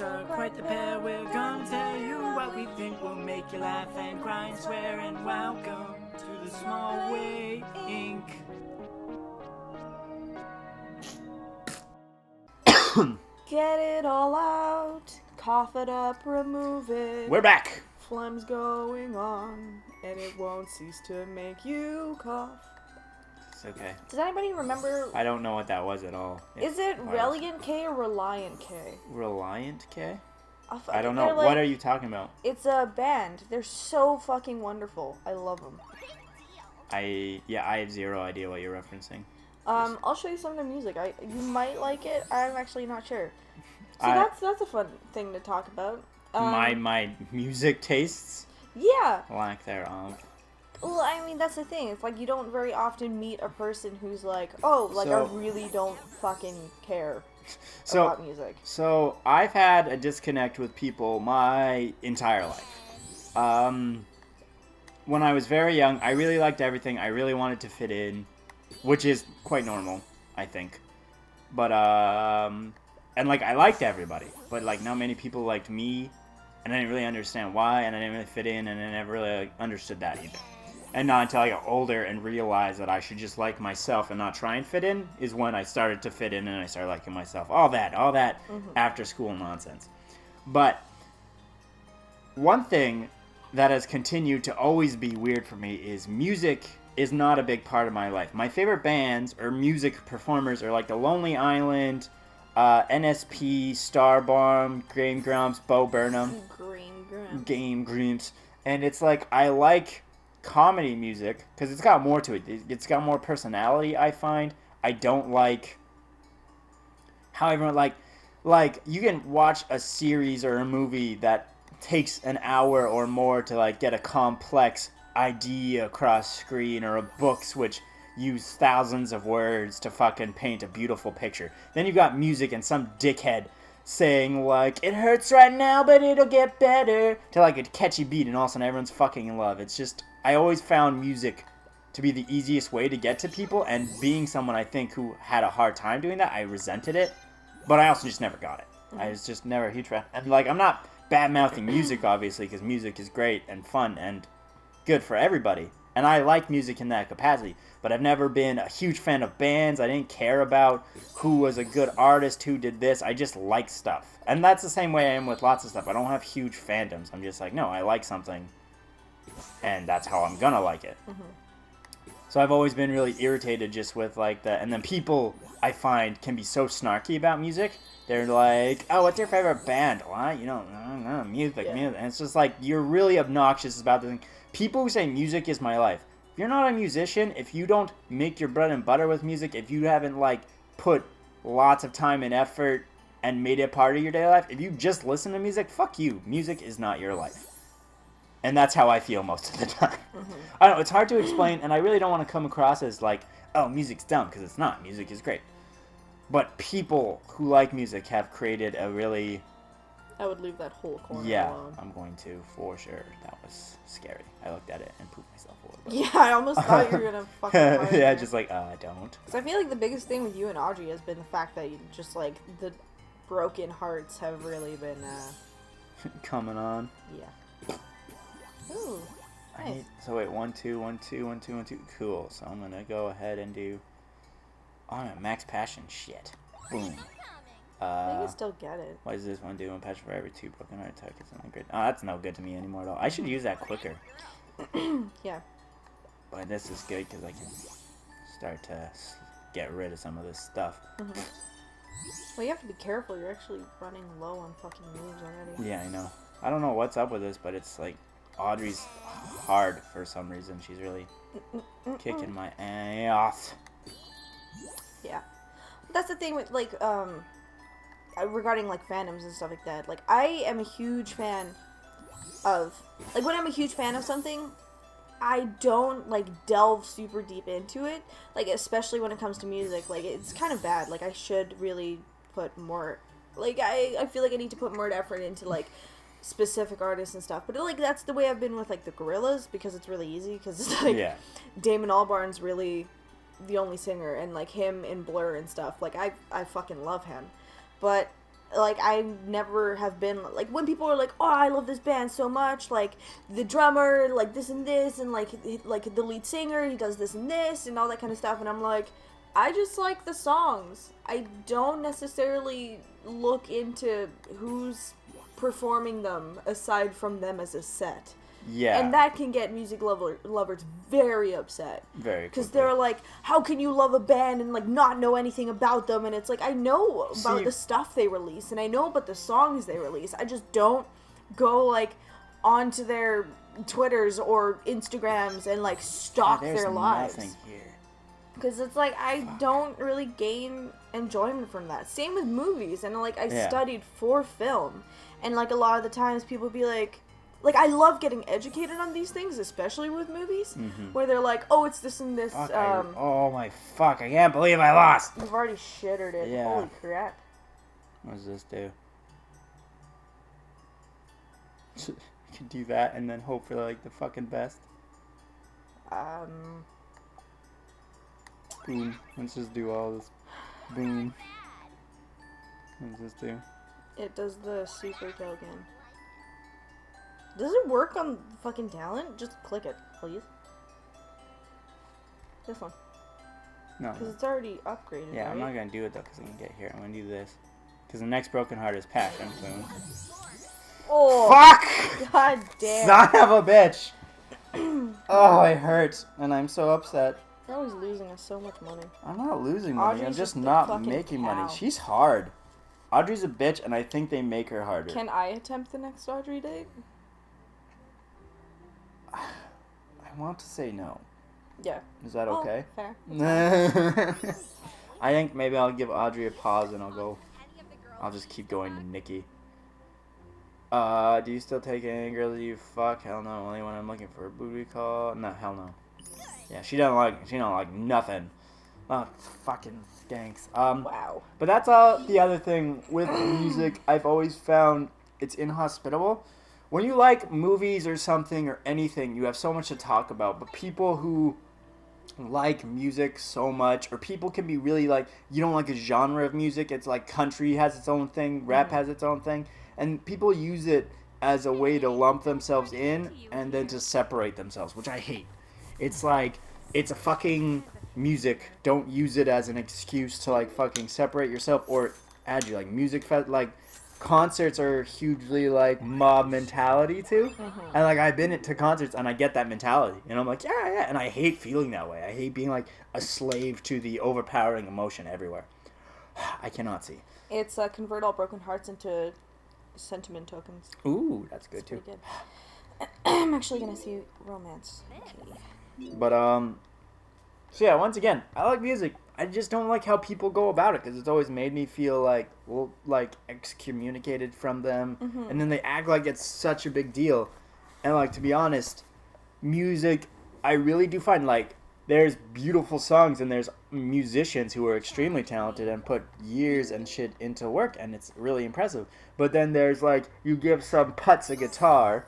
us are quite the pair. We're gonna tell you what we think will make you laugh and cry and swear. And welcome to the SmallWay Inc. Get it all out, cough it up, remove it. We're back. Phlegm's going on, and it won't cease to make you cough. It's okay. Does anybody remember? I don't know what that was at all. Is it Reliant K or Reliant K? Reliant K? I don't know. What are you talking about? It's a band. They're so fucking wonderful. I love them. I have zero idea what you're referencing. I'll show you some of their music. You might like it. I'm actually not sure. So that's a fun thing to talk about. My music tastes? Yeah. Lack thereof. Well, I mean, that's the thing. It's like you don't very often meet a person who's like, oh, like, I really don't fucking care about music. So, I've had a disconnect with people my entire life. When I was very young, I really liked everything. I really wanted to fit in, which is quite normal, I think. But, and, like, I liked everybody. But, like, not many people liked me, and I didn't really understand why, and I didn't really fit in, and I never really understood that either. And not until I got older and realized that I should just like myself and not try and fit in is when I started to fit in and I started liking myself. All that after school nonsense. But one thing that has continued to always be weird for me is music is not a big part of my life. My favorite bands or music performers are like The Lonely Island, NSP, Starbomb, Game Grumps, Bo Burnham. Game Grumps. And it's like, I like comedy music because it's got more to it. It's got more personality, I find. I don't like how everyone like you can watch a series or a movie that takes an hour or more to like get a complex idea across screen, or a books which use thousands of words to fucking paint a beautiful picture. Then you've got music and some dickhead saying like, it hurts right now but it'll get better, to like a catchy beat, and all of a sudden everyone's fucking in love. It's just, I always found music to be the easiest way to get to people, and being someone I think who had a hard time doing that, I resented it, but I also just never got it. I was just never a huge fan. And like, I'm not bad-mouthing music obviously, because music is great and fun and good for everybody, and I like music in that capacity, but I've never been a huge fan of bands. I didn't care about who was a good artist, who did this. I just like stuff. And that's the same way I am with lots of stuff. I don't have huge fandoms. I'm just like, no, I like something, and that's how I'm gonna like it. So I've always been really irritated just with like that. And then people, I find, can be so snarky about music. They're like, oh, what's your favorite band? What? You don't, music. And it's just like, you're really obnoxious about the thing. People who say music is my life. If you're not a musician, if you don't make your bread and butter with music, if you haven't like put lots of time and effort and made it part of your daily life, if you just listen to music, fuck you. Music is not your life. And that's how I feel most of the time. I don't know, it's hard to explain, and I really don't want to come across as like, oh, music's dumb, because it's not. Music is great. But people who like music have created a really... I would leave that whole corner alone. I'm going to, for sure. That was scary. I looked at it and pooped myself a little bit. Yeah, I almost thought you were going to fucking yeah, just like, don't. Because I feel like the biggest thing with you and Audrey has been the fact that you just, like, the broken hearts have really been, coming on. Yeah. Ooh, nice. So wait, 1, 2, 1, 2, 1, 2, 1, 2. Cool. So I'm going to go ahead and do... Oh, max passion. Shit. Boom. You can still get it. What does this one do? One passion for every 2 broken heart attack. It's something great. Oh, that's no good to me anymore at all. I should use that quicker. Yeah. But this is good because I can start to get rid of some of this stuff. Well, you have to be careful. You're actually running low on fucking moves already. Yeah, I know. I don't know what's up with this, but it's like Audrey's hard for some reason. She's really kicking my ass. Yeah. That's the thing with, like, regarding, like, fandoms and stuff like that. Like, I am a huge fan of, like, when I'm a huge fan of something, I don't, like, delve super deep into it. Like, especially when it comes to music. Like, it's kind of bad. Like, I should really put more, like, I feel like I need to put more effort into, like, specific artists and stuff. But, like, that's the way I've been with, like, the Gorillaz, because it's really easy. Because it's, like, Damon Albarn's really the only singer, and like him in Blur and stuff, like I fucking love him. But like, I never have been, like, when people are like, oh, I love this band so much, like, the drummer, like, this and this, and, like, the lead singer, he does this and this, and all that kind of stuff, and I'm like, I just like the songs. I don't necessarily look into who's performing them, aside from them as a set. Yeah. And that can get music lovers very upset. Very. Because they're like, how can you love a band and, like, not know anything about them? And it's like, I know about the stuff they release, and I know about the songs they release. I just don't go, like, onto their Twitters or Instagrams and, like, stalk their lives. There's nothing here. Because it's like, I don't really gain enjoyment from that. Same with movies. And, like, I studied for film. And, like, a lot of the times people be like, I love getting educated on these things, especially with movies, where they're like, oh, it's this and this. Fuck, oh my fuck, I can't believe I lost. You've already shittered it. Yeah. Holy crap. What does this do? You can do that and then hope for, like, the fucking best. Boom. Let's just do all this. Boom. What does this do? It does the super token. Does it work on fucking talent? Just click it, please. This one. No. Because it's already upgraded, Yeah, right? I'm not gonna do it though, because I can get here. I'm gonna do this. Because the next broken heart is passion. Boom. Oh! Fuck! God damn. Son of a bitch! Oh, it hurts. And I'm so upset. You're always losing us so much money. I'm not losing money. Audrey's I'm just just a not fucking making cow. money. She's hard. Audrey's a bitch, and I think they make her harder. Can I attempt the next Audrey date? I want to say no. Yeah. Is that okay? Fair. I think maybe I'll give Audrey a pause and I'll just keep going to Nikki. Do you still take any girls that you fuck? Hell no. Only when I'm looking for a booty call. No, hell no. Yeah, she don't like nothing. Oh, fucking skanks. Wow. But that's all the other thing with music. I've always found it's inhospitable. When you like movies or something or anything, you have so much to talk about. But people who like music so much, or people can be really like, you don't like a genre of music. It's like country has its own thing, rap has its own thing. And people use it as a way to lump themselves in and then to separate themselves, which I hate. It's like, it's a fucking music. Don't use it as an excuse to like fucking separate yourself or add you. Like music, like concerts are hugely like mob mentality too. And like I've been to concerts and I get that mentality. And I'm like, yeah. And I hate feeling that way. I hate being like a slave to the overpowering emotion everywhere. I cannot see. It's convert all broken hearts into sentiment tokens. Ooh, that's good too. Pretty good. I'm actually gonna see romance. Okay. But so yeah, once again, I like music. I just don't like how people go about it because it's always made me feel like, well, like excommunicated from them, and then they act like it's such a big deal. And like, to be honest, music, I really do find like there's beautiful songs and there's musicians who are extremely talented and put years and shit into work, and it's really impressive. But then there's like, you give some putz a guitar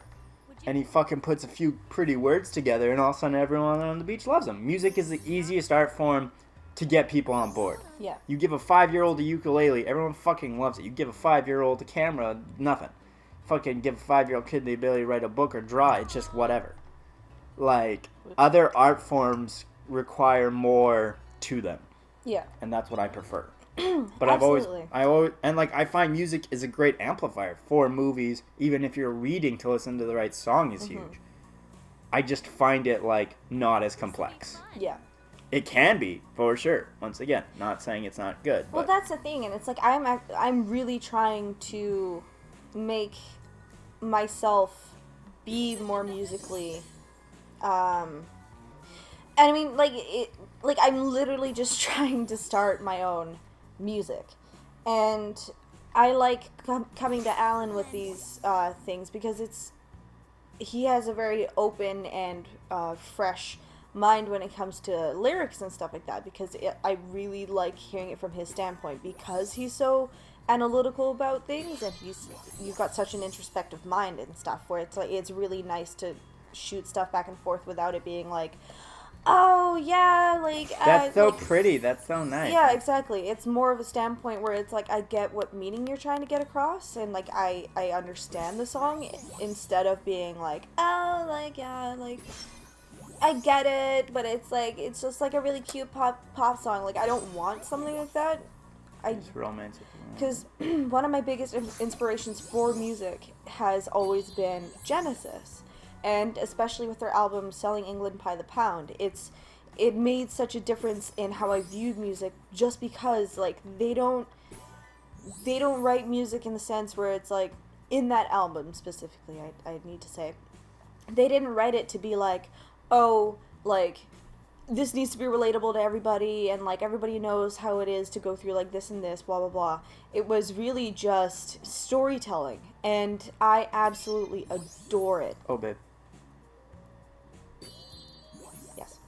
and he fucking puts a few pretty words together and all of a sudden everyone on the beach loves him. Music is the easiest art form to get people on board. Yeah. You give a 5-year-old a ukulele, everyone fucking loves it. You give a 5-year-old a camera, nothing. Fucking give a 5-year-old kid the ability to write a book or draw, it's just whatever. Like, other art forms require more to them. Yeah. And that's what I prefer. But Absolutely. I always, and like, I find music is a great amplifier for movies, even if you're reading to listen to the right song is huge. I just find it, like, not as complex. Yeah. It can be, for sure. Once again, not saying it's not good. Well, But that's the thing, and it's like I'm really trying to make myself be more musically, and I mean, like I'm literally just trying to start my own music, and I like coming to Alan with these things because he has a very open and fresh mind when it comes to lyrics and stuff like that, because I really like hearing it from his standpoint, because he's so analytical about things, and you've got such an introspective mind and stuff, where it's like, it's really nice to shoot stuff back and forth without it being like, Oh yeah, like That's so like, pretty. That's so nice. yeah, exactly. It's more of a standpoint where it's like I get what meaning you're trying to get across, and like I understand the song instead of being like, oh, like yeah, like I get it, but it's like it's just like a really cute pop song. Like I don't want something like that. I It's romantic. because one of my biggest inspirations for music has always been Genesis, and especially with their album "Selling England by the Pound." It made such a difference in how I viewed music, just because like they don't write music in the sense where it's like in that album specifically. I need to say they didn't write it to be like, oh, like this needs to be relatable to everybody, and like everybody knows how it is to go through like this and this, blah blah blah. It was really just storytelling, and I absolutely adore it. Oh, babe. Yes.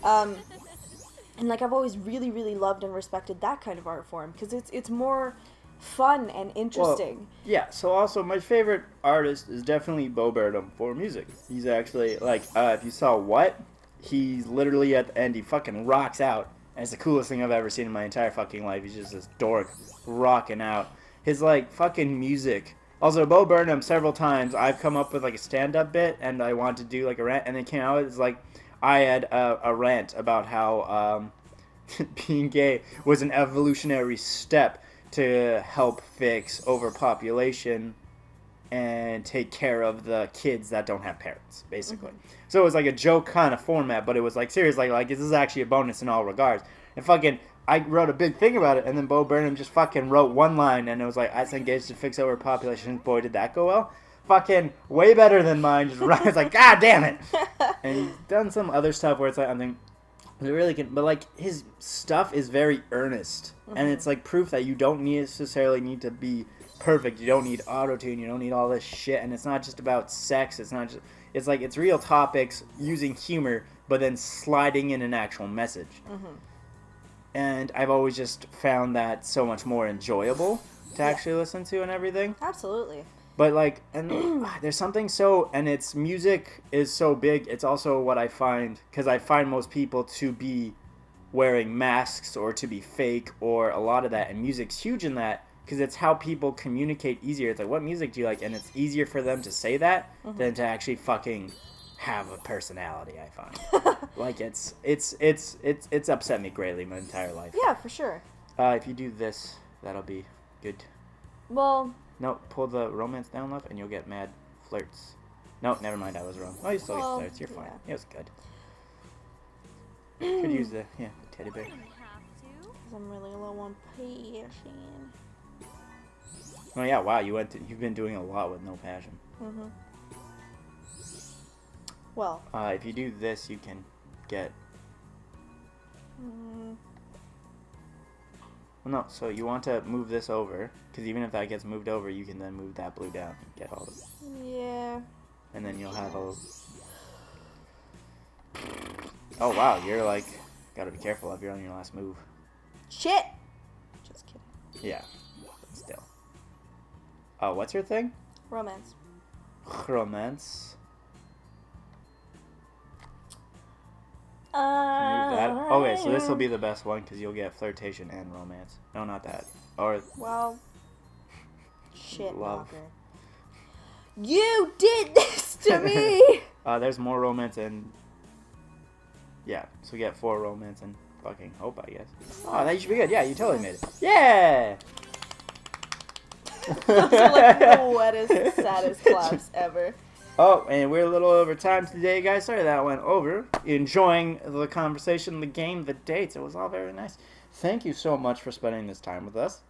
And like I've always really really loved and respected that kind of art form, because it's more fun and interesting. Well, yeah, so also my favorite artist is definitely Bo Burnham for music. He's actually, like, if you saw What, he's literally at the end, he fucking rocks out. And it's the coolest thing I've ever seen in my entire fucking life. He's just this dork rocking out. His, like, fucking music. Also, Bo Burnham, several times, I've come up with, like, a stand-up bit, and I want to do, like, a rant, and it came out, it's like, I had a rant about how being gay was an evolutionary step to help fix overpopulation and take care of the kids that don't have parents, basically. Mm-hmm. So it was like a joke kind of format, but it was like seriously, like this is actually a bonus in all regards. And fucking, I wrote a big thing about it, and then Bo Burnham just fucking wrote one line, and it was like, I was engaged to fix overpopulation. Boy, did that go well. Fucking way better than mine. Just right. It's like, God damn it. And he's done some other stuff where it's like, I think, it really can, but like his stuff is very earnest, mm-hmm. and it's like proof that you don't necessarily need to be perfect. You don't need auto-tune. You don't need all this shit, and it's not just about sex. It's not just. It's like it's real topics using humor, but then sliding in an actual message. Mm-hmm. And I've always just found that so much more enjoyable to actually listen to and everything. Absolutely. But like, and there's something so, and its music is so big. It's also what I find, because I find most people to be wearing masks or to be fake or a lot of that, and music's huge in that because it's how people communicate easier. It's like, what music do you like? And it's easier for them to say that mm-hmm. than to actually fucking have a personality. I find like it's upset me greatly my entire life. Yeah, for sure. If you do this, that'll be good. Well. No, pull the romance down left and you'll get mad flirts. No, never mind, I was wrong. Oh, you still get flirts. You're fine. It was good. Could use the teddy bear. I'm really low on passion. Oh yeah, wow, you've been doing a lot with no passion. Mhm. Well. If you do this, you can get. Well, no, so you want to move this over, because even if that gets moved over, you can then move that blue down and get all of it. Yeah. And then you'll have a... Oh, wow, you're like... Gotta be careful if you're on your last move. Shit! Just kidding. Yeah, but still. Oh, what's your thing? Romance. Romance. That. Okay, so this will be the best one because you'll get flirtation and romance. No, not that. Or well, shit, love. Walker. You did this to me. There's more romance and yeah, so we get 4 romance and fucking hope, I guess. Oh, that should be good. Yeah, you totally made it. Yeah. Those are like the wettest, saddest claps ever. Oh, and we're a little over time today, guys. Sorry that went over. Enjoying the conversation, the game, the dates. It was all very nice. Thank you so much for spending this time with us.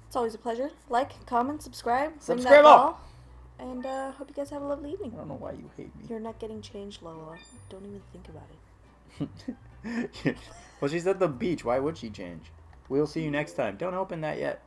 It's always a pleasure. Like, comment, subscribe. Subscribe all. And hope you guys have a lovely evening. I don't know why you hate me. You're not getting changed, Lola. Don't even think about it. Well, she's at the beach. Why would she change? We'll see you next time. Don't open that yet.